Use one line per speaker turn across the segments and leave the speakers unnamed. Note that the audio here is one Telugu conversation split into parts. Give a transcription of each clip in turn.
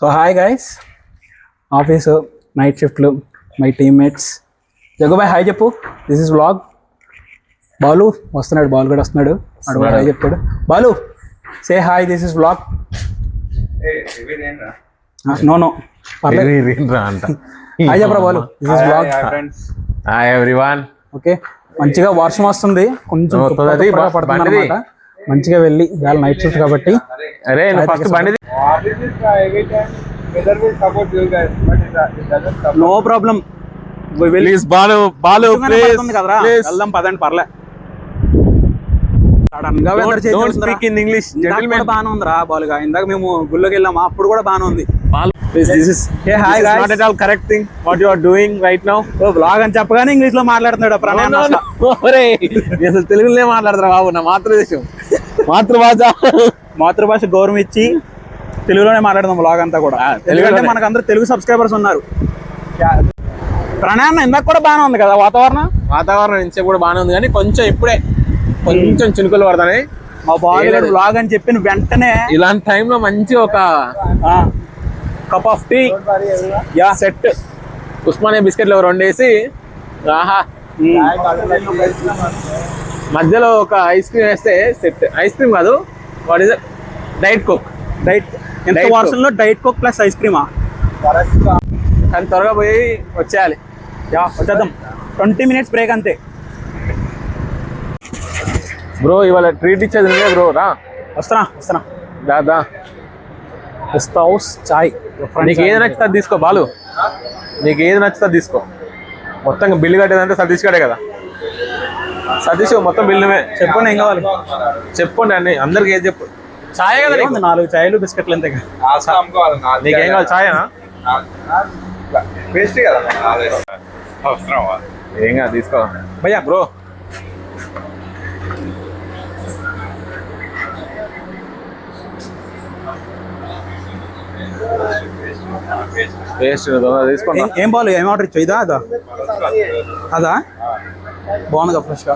So hi guys, office night షిఫ్ట్లు, మై టీమ్మేట్స్. జగ్గుబాయ్ హాయ్ చెప్పు. This is vlog. బాలు వస్తున్నాడు, బాలు కూడా వస్తున్నాడు. అడుగు హాయ్ చెప్తాడు. Balu say hi, this is vlog. No no
అంట.
హాయ్ చెప్పరా Balu, this is vlog.
Hi everyone.
Okay, మంచిగా వర్షం వస్తుంది, కొంచెం పడుతుంది అనమాట. మంచిగా వెళ్ళి ఇవాళ నైట్ షిఫ్ట్ కాబట్టి.
అరే ఫస్ట్ బండి
no problem.
Please Balu Balu
కదరా, వెళ్దాం పదండి, పర్లే.
ఇంగ్లీష్
బాగానే ఉందిరా బాలుగా. ఇందాక మేము గుళ్ళోకి వెళ్ళామా, అప్పుడు కూడా బాగానే ఉంది.
Correct thing what you are doing right now.
Blog అని చెప్పగానే ఇంగ్లీష్ లో మాట్లాడుతున్నాడు ప్రణయ్.
అసలు తెలుగులో మాట్లాడతారా బాబు, నా మాతృదేశం,
మాతృభాష గౌరవం ఇచ్చి తెలుగులోనే మాట్లాడదాం బ్లాగ్ అంతా కూడా. ఎందుకంటే మనకు అందరూ తెలుగు సబ్స్క్రైబర్స్ ఉన్నారు. ప్రణయ్ ఇందాక కూడా బాగానే ఉంది కదా
వాతావరణం ఇంచే కూడా బాగానే ఉంది, కానీ కొంచెం ఇప్పుడే కొంచెం చినుకులు పడతాయి.
మా బాలు బ్లాగ్ అని చెప్పిన వెంటనే
ఇలాంటి టైంలో మంచి ఒక
cup of tea
set Osmania బిస్కెట్లు 2 వేసి, ఆహా, మధ్యలో ఒక ఐస్ క్రీమ్ వేస్తే సెట్. ఐస్ క్రీమ్ కాదు, వాట్ ఇస్ డైట్ కోక్.
ఎంత వర్షంలో డైట్ కోక్ ప్లస్ ఐస్ క్రీమా?
కానీ త్వరగా పోయి వచ్చేయాలి.
వచ్చేద్దాం. 20 minutes బ్రేక్ అంతే.
బ్రో ఇవాళ ట్రీట్ ఇచ్చేది నువ్వే బ్రో. రా,
వస్తున్నా.
దాదా
గెస్ట్ హౌస్ చాయ్.
నీకు ఏది నచ్చితే తీసుకో బాలు, నీకు ఏది నచ్చితే తీసుకో. మొత్తం బిల్లు కట్టేదంటే సతీష్ గడే కదా. సతీష్ మొత్తం బిల్లుమే.
చెప్పండి ఏం కావాలి,
చెప్పండి అన్ని, అందరికి ఏది చెప్పు. ఛాయ్ కదా,
4 చాయ్లు బిస్కెట్లు అంతే.
నీకేం కావాలి? ఛాయేనా? ఏం కాదు, తీసుకో
భయ్యా.
బ్రో తీసుకోండి.
ఏం బాగాలి, ఏం ఆర్డర్ ఇచ్చా? ఇదా అదా బాగుంది కదా, ఫ్రెష్గా.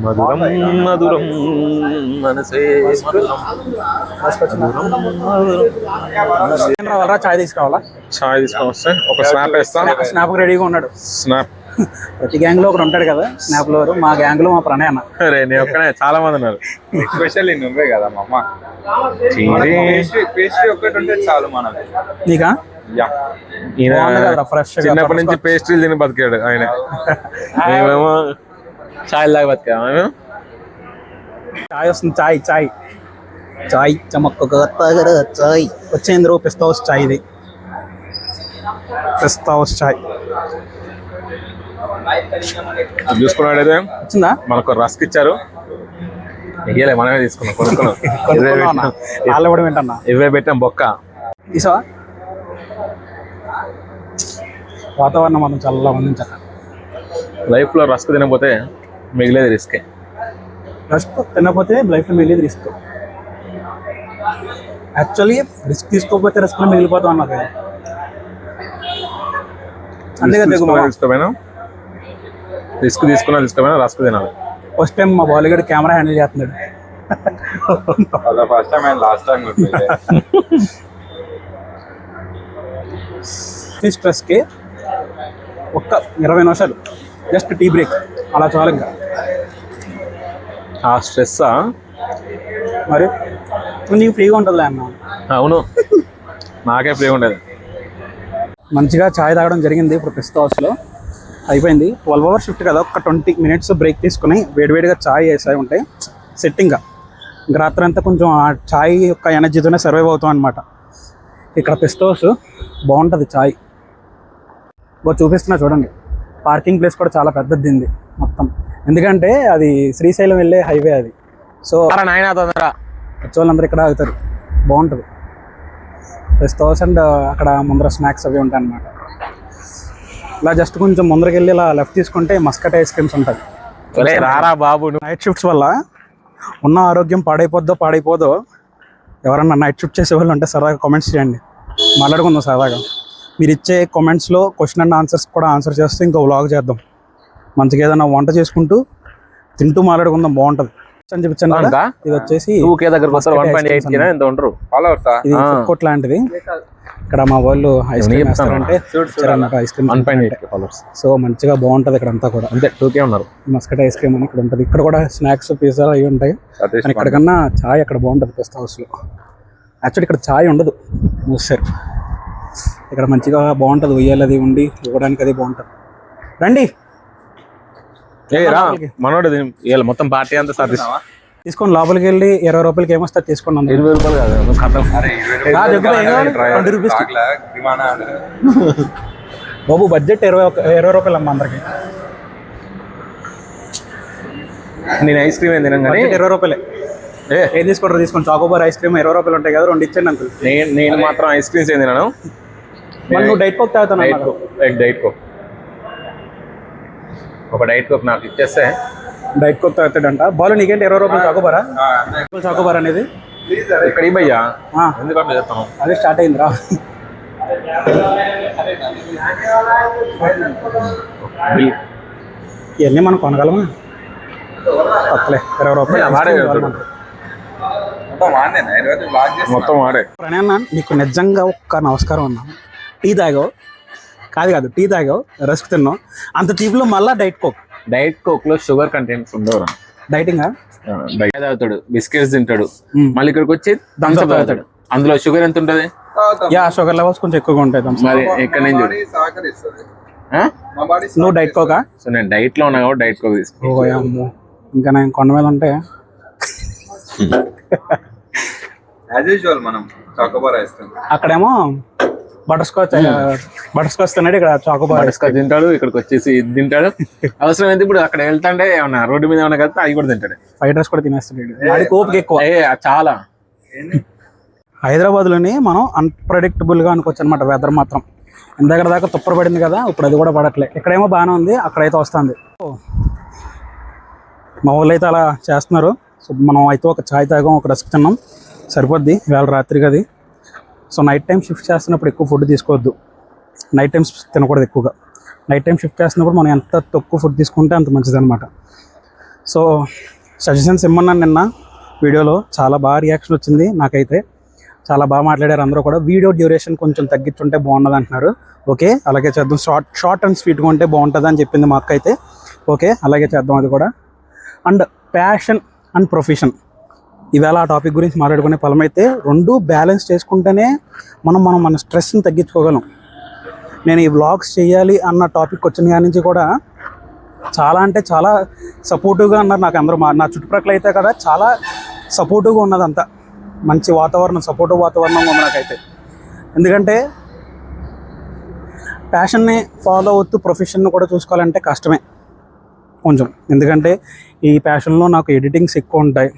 మధురం మధురం మనసే
రావాలా, చాయ్ తీసుకురావాలా?
చాయ్ తీసుకొని వస్తే ఒక స్నాప్ వేస్తాను.
స్నాప్ రెడీగా ఉన్నాడు.
స్నాప్
ప్రతి గ్యాంగ్ లో ఒకడు ఉంటాడు కదా స్నాప్ లో. మా గ్యాంగ్ లో మా ప్రణయ్ అన్న.
అరే నేను ఒక్కనే, చాలా మంది ఉన్నారు.
ఎస్పెషల్లీ నువ్వే కదా మా అమ్మ. పేస్ట్రీ ఒక్కటి ఉంటే చాలు మనది.
నీకా?
ఫ్రెష్ చిన్నప్పటి నుంచి పేస్ట్రీలు తిని బతికాడు ఆయన. మేమేమో చాయ్ లాగా బతికాము. మేము
చాయ్ వస్తుంది. చాయ్ చమక్క చాయ్ వచ్చేంద్రు. పిస్తా హౌస్ చాయ్. ఇది పిస్తా హౌస్ చాయ్
చూసుకున్నాడైతే
వచ్చిందా?
మనకు రస్క్ ఇచ్చారు, ఇయ్యలే, మనమే తీసుకున్నాం. కొనుక్కున్నాం.
వింటన్నా
ఇవే పెట్టాం బొక్క.
తీసావా? వాతావరణం మనం చల్లగా ఉంది.
లైఫ్ లో రస్క్ తినకపోతే మిగిలేది రిస్కే.
రస్క్ తినకపోతే లైఫ్ లో మిగిలేది రిస్క్. యాక్చువల్లీ రిస్క్ తీసుకోకపోతే రిస్క్ లో మిగిలిపోతాం అన్నది.
రిస్క్ తీసుకున్నా రస్క్ తినాలి.
ఫస్ట్ టైం మా బాలీవుడ్ కెమెరా హ్యాండిల్ చేస్తున్నాడు.
First time and last time.
స్ట్రెస్కి ఒక్క 20 నిమిషాలు జస్ట్ టీ బ్రేక్, అలా చాలు. ఇంకా
ఆ స్ట్రెస్
మరి నీకు ఫ్రీగా ఉంటుందిలే అన్న.
అవును, నాకే ఫ్రీగా ఉండేది.
మంచిగా ఛాయ్ తాగడం జరిగింది. ఇప్పుడు పిస్తా హౌస్లో అయిపోయింది. 12 hours షిఫ్ట్ కదా, ఒక 20 minutes బ్రేక్ తీసుకుని వేడివేడిగా ఛాయ్ వేసాయి ఉంటాయి సెట్టింగ్గా. ఇంకా రాత్రి అంతా కొంచెం ఆ ఛాయ్ యొక్క ఎనర్జీతోనే సర్వైవ్ అవుతాం అనమాట. ఇక్కడ పిస్తా హౌస్ బాగుంటుంది ఛాయ్. చూపిస్తున్నా చూడండి. పార్కింగ్ ప్లేస్ కూడా చాలా పెద్దది మొత్తం, ఎందుకంటే అది శ్రీశైలం వెళ్ళే హైవే అది. సో వచ్చేవాళ్ళందరూ ఇక్కడ ఆగుతారు. బాగుంటుంది పిస్తా హౌస్. అండ్ అక్కడ ముందర స్నాక్స్ అవి ఉంటాయి అన్నమాట. ఇలా జస్ట్ కొంచెం ముందరికి వెళ్ళి ఇలా లెఫ్ట్ తీసుకుంటే మస్కట్ ఐస్ క్రీమ్స్ ఉంటుంది.
రారా బాబు,
నైట్ షిఫ్ట్స్ వల్ల ఉన్న ఆరోగ్యం పాడైపోదో ఎవరన్నా నైట్ షిఫ్ట్ చేసే వాళ్ళు ఉంటే సరదాగా కామెంట్స్ చేయండి, మాట్లాడుకుందాం సరదాగా. మీరు ఇచ్చే కామెంట్స్లో క్వశ్చన్ అండ్ ఆన్సర్స్ కూడా ఆన్సర్ చేస్తే ఇంకో వ్లాగ్ చేద్దాం. మంచిగా ఏదైనా వంట చేసుకుంటూ తింటూ మాట్లాడుకుందాం, బాగుంటుంది. చూపించాను కదా,
ఇంకా?
ఇది వచ్చేసి
2K దగ్గరకు వస్తారు 1.8K ఎంత ఉంటారు
ఫాలోవర్సా
ఇది ఫుడ్ కోర్ట్ లాంటిది. ఇక్కడ మా వాళ్ళు ఐస్ క్రీమ్ వేస్తారంటే ఇచ్చారన్నమాట ice cream.
1.8K followers.
So మంచిగా బాగుంటది ఇక్కడ అంతా కూడా.
అంతే 2K ఉన్నారు.
మస్కట్ ఐస్ క్రీమ్ అని ఇక్కడ ఉంటుంది. ఇక్కడ కూడా స్నాక్స్ పిజ్జా అవి ఉంటాయి. కానీ ఇక్కడికన్నా చాయ్ అక్కడ బాగుంటుంది పిస్తా హౌస్లో. యాక్చువల్లీ ఇక్కడ చాయ్ ఉండదు, మూసారు. ఇక్కడ మంచిగా బాగుంటుంది, ఉయ్యాలి అది ఉండి ఇవ్వడానికి అది బాగుంటుంది. రండి
రా మనోడు ఇవాళ మొత్తం పార్టీ అంతా సర్వీస్
తీసుకొని లోపలికి వెళ్ళి 20 రూపాయలకి ఏమొస్తారు తీసుకున్నాం.
20 రూపాయలు కాదు నువ్వు కథ.
$20 బాబు బడ్జెట్ 20 రూపాయలు అమ్మ అందరికి.
నేను ఐస్ క్రీమ్ ఏం తినగానే
20 రూపాయలే. ఏం తీసుకుంటారు తీసుకోండి. చాకోబార్ ఐస్ క్రీమ్ 20 రూపాయలు ఉంటాయి కదా, 2 ఇచ్చాను అంకుల్.
నేను మాత్రం ఐస్ క్రీమ్స్ ఏం తినను.
నువ్వు డైట్ కోక్ తాగుతాను.
డైట్ కోక్ ఒక డైట్ కోక్ నాకు ఇచ్చేస్తే
డైట్ కోక్ తాగుతాడంట. బాలు నీకేంటి 20 రూపాయలు చాకోబారా? చాకోబార్ అనేది
ఇక్కడ ఇవ్వయ్యా, ఎందుకంటే చెప్తాను.
అదే స్టార్ట్ అయిందిరా. ఇవన్నీ మనం కొనగలమా? పక్కలే 20 రూపాయలు
మొత్తం వాడే.
ప్రణయన్న నీకు నిజంగా ఒక్క నమస్కారం అన్నా. టీ తాగావు కాదు టీ తాగావు, రస్క్ తిన్నావు, అంత టీలో మళ్ళీ డైట్ కోక్
లో షుగర్ కంటెంట్స్ ఉండవు.
డైటింగ్
తాగుతాడు, బిస్కెట్స్ తింటాడు, మళ్ళీ ఇక్కడికి వచ్చి థమ్స్ అప్ తాగుతాడు. అందులో షుగర్ ఎంత ఉంటది?
షుగర్ లెవెల్స్ కొంచెం ఎక్కువగా ఉంటాయి.
మరి ఎక్కడ నుంచి
నువ్వు డైట్ కోకా?
సో నేను డైట్ లో ఉన్నా కాబట్టి డైట్ కోక్ తీసుకో.
ఇంకా నేను కొండ మీద ఉంటే
మనం చాకోబార్ ఐస్ క్రీమ్
అక్కడేమో బటర్ స్కాచ్ తిన్నాడు, ఇక్కడ చాకోబార్
బటర్ స్కాచ్ తింటాడు, ఇక్కడికి వచ్చేసి ఇది తింటాడు. అవసరం అయితే ఇప్పుడు అక్కడ వెళ్తాంటే ఏమన్నా రోడ్డు మీద ఏమన్నా కదా అవి కూడా తింటాడు.
ఫ్రైడ్ రైస్ కూడా తినేస్తాడు. ఓపిక ఎక్కువ
చాలా.
హైదరాబాద్లోని మనం అన్ప్రెడిక్టబుల్గా అనుకోవచ్చు అనమాట. వెదర్ మాత్రం ఇందాక దాకా తుప్పర పడింది కదా, ఇప్పుడు అది కూడా పడట్లే. ఇక్కడేమో బాగానే ఉంది, అక్కడైతే వస్తుంది. మా వాళ్ళు అయితే అలా చేస్తున్నారు. సో మనం అయితే ఒక ఛాయ్ తాగాం, ఒక రస్క్ తిన్నాం, సరిపోద్ది వేళ రాత్రికి అది. సో నైట్ టైం షిఫ్ట్ చేస్తున్నప్పుడు ఎక్కువ ఫుడ్ తీసుకోవద్దు, నైట్ టైమ్స్ తినకూడదు ఎక్కువగా. నైట్ టైం షిఫ్ట్ చేస్తున్నప్పుడు మనం ఎంత తక్కువ ఫుడ్ తీసుకుంటే అంత మంచిది అనమాట. సో సజెషన్స్ ఇమ్మన్నాను నిన్న వీడియోలో, చాలా బాగా రియాక్షన్ వచ్చింది. నాకైతే చాలా బాగా మాట్లాడారు అందరూ కూడా. వీడియో డ్యూరేషన్ కొంచెం తగ్గించుంటే బాగుండదు అంటున్నారు. ఓకే అలాగే చేద్దాం. షార్ట్ అండ్ స్వీట్గా ఉంటే బాగుంటుంది అని చెప్పింది మా అక్క అయితే. ఓకే అలాగే చేద్దాం అది కూడా. అండ్ ప్యాషన్ అండ్ ప్రొఫెషన్, ఇవాళ ఆ టాపిక్ గురించి మాట్లాడుకునే ఫలం అయితే రెండు బ్యాలెన్స్ చేసుకుంటేనే మన స్ట్రెస్ని తగ్గించుకోగలం. నేను ఈ వ్లాగ్స్ చేయాలి అన్న టాపిక్ వచ్చిన కాడి నుంచి కూడా చాలా అంటే చాలా సపోర్టివ్గా ఉన్నారు నాకు అందరూ. నా చుట్టుప్రక్కల అయితే కదా చాలా సపోర్టివ్గా ఉన్నదంతా, మంచి వాతావరణం, సపోర్టివ్ వాతావరణంగా ఉంది నాకైతే. ఎందుకంటే ప్యాషన్ని ఫాలో అవుతూ ప్రొఫెషన్ని కూడా చూసుకోవాలంటే కష్టమే కొంచెం. ఎందుకంటే ఈ ప్యాషన్లో నాకు ఎడిటింగ్స్ ఎక్కువ ఉంటాయి,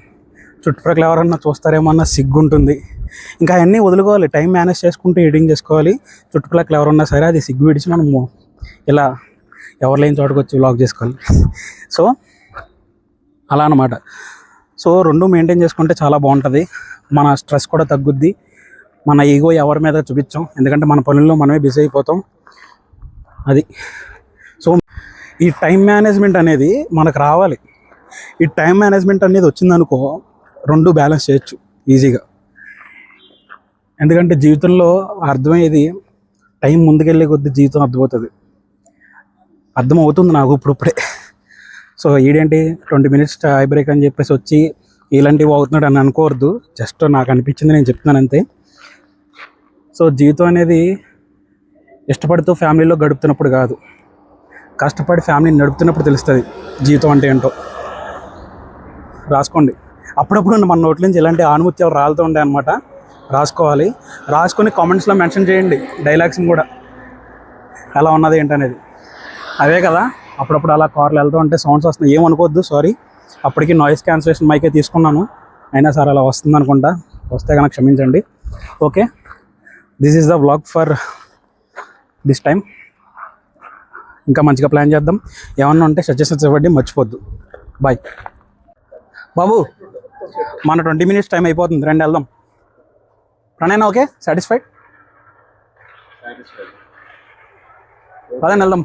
చుట్టుప్రక్కల ఎవరన్నా చూస్తారేమో అన్న సిగ్గు ఉంటుంది. ఇంకా అవన్నీ వదులుకోవాలి, టైం మేనేజ్ చేసుకుంటూ ఎడిటింగ్ చేసుకోవాలి. చుట్టుప్రక్కల ఎవరన్నా సరే అది సిగ్గు విడిచి మనము ఇలా ఎవరు లేని చోటుకు వచ్చి వ్లాగ్ చేసుకోవాలి. సో అలా అన్నమాట. సో రెండు మెయింటైన్ చేసుకుంటే చాలా బాగుంటుంది. మన స్ట్రెస్ కూడా తగ్గుద్ది, మన ఈగో ఎవరి మీద చూపించాం, ఎందుకంటే మన పనుల్లో మనమే బిజీ అయిపోతాం. అది సో ఈ టైం మేనేజ్మెంట్ అనేది మనకు రావాలి. ఈ టైం మేనేజ్మెంట్ అనేది వచ్చిందనుకో రెండు బ్యాలెన్స్ చేయొచ్చు ఈజీగా. ఎందుకంటే జీవితంలో అర్థమయ్యేది టైం ముందుకెళ్ళే కొద్దీ జీవితం అర్థమవుతుంది నాకు ఇప్పుడే. సో ఈడేంటి 20 minutes చాయ్ బ్రేక్ అని చెప్పేసి వచ్చి ఇలాంటివి అవుతున్నాడు అని అనుకోవద్దు. జస్ట్ నాకు అనిపించింది నేను చెప్తున్నాను అంతే. సో జీవితం అనేది ఇష్టపడుతూ ఫ్యామిలీలో గడుపుతున్నప్పుడు కాదు, కష్టపడి ఫ్యామిలీని నడుపుతున్నప్పుడు తెలుస్తుంది జీవితం అంటే ఏంటో. రాసుకోండి. అప్పుడప్పుడు మన నోట్ల నుంచి ఇలాంటి ఆనుమత్యాలు రాలుతూ ఉంటాయి అన్నమాట. రాసుకోవాలి, రాసుకొని కామెంట్స్లో మెన్షన్ చేయండి డైలాగ్స్ని కూడా, ఎలా ఉన్నది ఏంటనేది. అవే కదా అప్పుడప్పుడు అలా కార్లు వెళ్తూ ఉంటే సౌండ్స్ వస్తున్నాయి, ఏమనుకోవద్దు, సారీ. అప్పటికి నాయిస్ క్యాన్సిలేషన్ మైకే తీసుకున్నాను, అయినా సరే అలా వస్తుంది అనుకుంటా. వస్తే కనుక క్షమించండి. Okay, this is the vlog for this time. ఇంకా మంచిగా ప్లాన్ చేద్దాం. ఏమన్నా ఉంటే సజెషన్స్ ఇవ్వండి, మర్చిపోద్దు. బాయ్ బాబు. మన 20 minutes టైం అయిపోతుంది, రండి వెళ్దాం. Pranay okay, satisfied? పదండి వెళ్దాం.